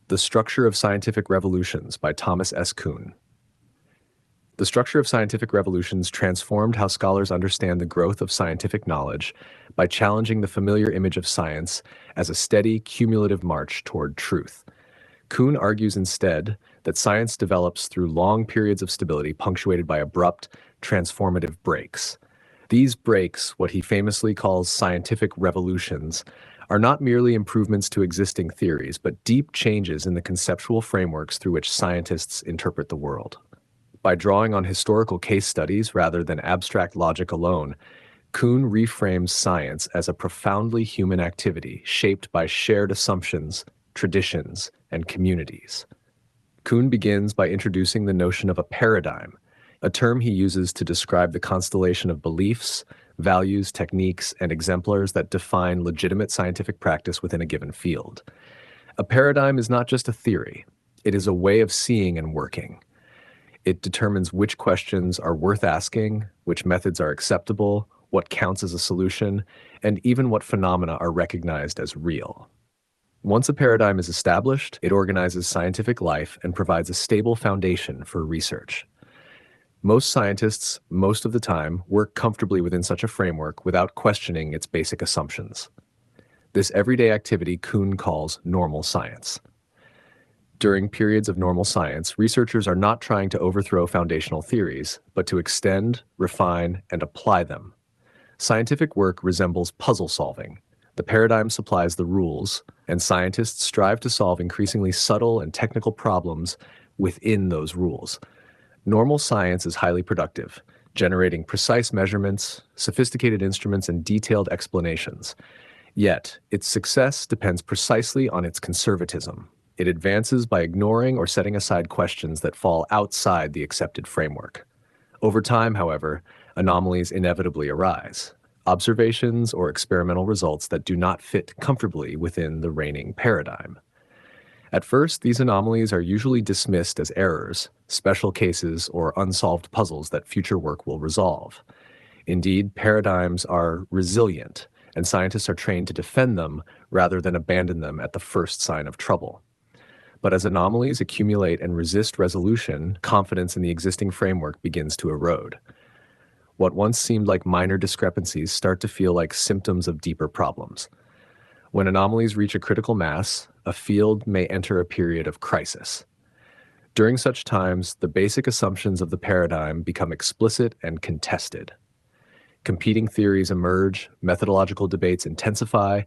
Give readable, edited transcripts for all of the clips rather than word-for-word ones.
The Structure of Scientific Revolutions by Thomas S. Kuhn. The structure of scientific revolutions transformed how scholars understand the growth of scientific knowledge by challenging the familiar image of science as a steady, cumulative march toward truth. Kuhn argues instead that science develops through long periods of stability punctuated by abrupt, transformative breaks. These breaks, what he famously calls scientific revolutions, are not merely improvements to existing theories, but deep changes in the conceptual frameworks through which scientists interpret the world. By drawing on historical case studies rather than abstract logic alone, Kuhn reframes science as a profoundly human activity shaped by shared assumptions, traditions, and communities. Kuhn begins by introducing the notion of a paradigm, a term he uses to describe the constellation of beliefs, values, techniques, and exemplars that define legitimate scientific practice within a given field. A paradigm is not just a theory, it is a way of seeing and working. It determines which questions are worth asking, which methods are acceptable, what counts as a solution, and even what phenomena are recognized as real. Once a paradigm is established, it organizes scientific life and provides a stable foundation for research. Most scientists, most of the time, work comfortably within such a framework without questioning its basic assumptions. This everyday activity Kuhn calls normal science. During periods of normal science, researchers are not trying to overthrow foundational theories, but to extend, refine, and apply them. Scientific work resembles puzzle solving. The paradigm supplies the rules, and scientists strive to solve increasingly subtle and technical problems within those rules. Normal science is highly productive, generating precise measurements, sophisticated instruments, and detailed explanations. Yet, its success depends precisely on its conservatism. It advances by ignoring or setting aside questions that fall outside the accepted framework. Over time, however, anomalies inevitably arise, observations or experimental results that do not fit comfortably within the reigning paradigm. At first, these anomalies are usually dismissed as errors, special cases, or unsolved puzzles that future work will resolve. Indeed, paradigms are resilient, and scientists are trained to defend them rather than abandon them at the first sign of trouble. But as anomalies accumulate and resist resolution, confidence in the existing framework begins to erode. What once seemed like minor discrepancies start to feel like symptoms of deeper problems. When anomalies reach a critical mass, a field may enter a period of crisis. During such times, the basic assumptions of the paradigm become explicit and contested. Competing theories emerge, methodological debates intensify,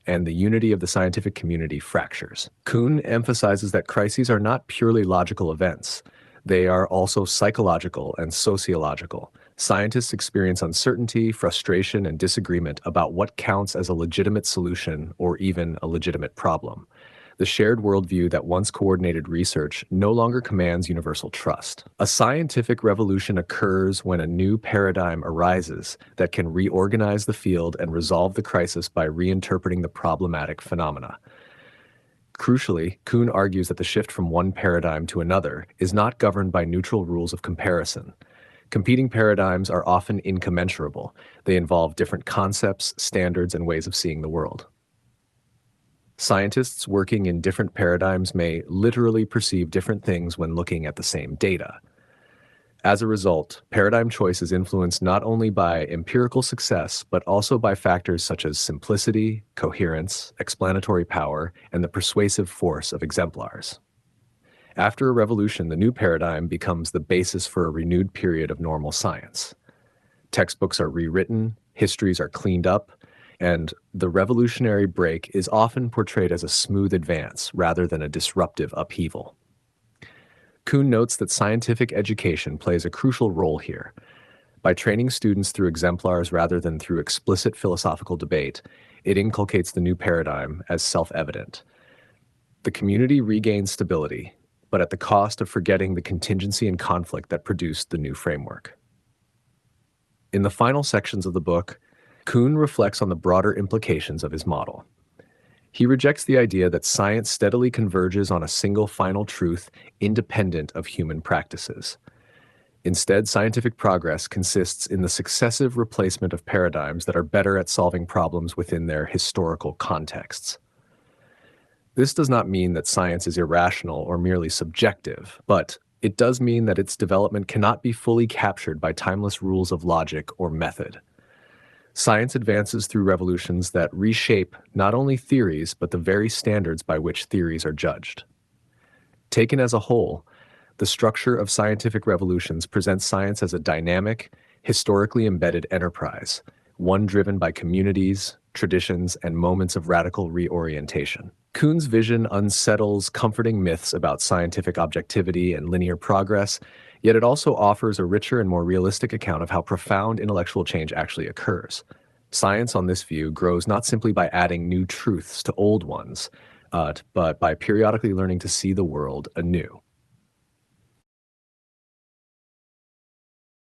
and the unity of the scientific community fractures. Kuhn emphasizes that crises are not purely logical events. They are also psychological and sociological. Scientists experience uncertainty, frustration, and disagreement about what counts as a legitimate solution or even a legitimate problem. The shared worldview that once coordinated research no longer commands universal trust. A scientific revolution occurs when a new paradigm arises that can reorganize the field and resolve the crisis by reinterpreting the problematic phenomena. Crucially, Kuhn argues that the shift from one paradigm to another is not governed by neutral rules of comparison. Competing paradigms are often incommensurable. They involve different concepts, standards, and ways of seeing the world. Scientists working in different paradigms may literally perceive different things when looking at the same data. As a result, paradigm choice is influenced not only by empirical success, but also by factors such as simplicity, coherence, explanatory power, and the persuasive force of exemplars. After a revolution, the new paradigm becomes the basis for a renewed period of normal science. Textbooks are rewritten, histories are cleaned up, and the revolutionary break is often portrayed as a smooth advance rather than a disruptive upheaval. Kuhn notes that scientific education plays a crucial role here. By training students through exemplars rather than through explicit philosophical debate, it inculcates the new paradigm as self-evident. The community regains stability, but at the cost of forgetting the contingency and conflict that produced the new framework. In the final sections of the book, Kuhn reflects on the broader implications of his model. He rejects the idea that science steadily converges on a single final truth independent of human practices. Instead, scientific progress consists in the successive replacement of paradigms that are better at solving problems within their historical contexts. This does not mean that science is irrational or merely subjective, but it does mean that its development cannot be fully captured by timeless rules of logic or method. Science advances through revolutions that reshape not only theories, but the very standards by which theories are judged. Taken as a whole, the structure of scientific revolutions presents science as a dynamic, historically embedded enterprise, one driven by communities, traditions, and moments of radical reorientation. Kuhn's vision unsettles comforting myths about scientific objectivity and linear progress, yet it also offers a richer and more realistic account of how profound intellectual change actually occurs. Science, on this view, grows not simply by adding new truths to old ones, but by periodically learning to see the world anew.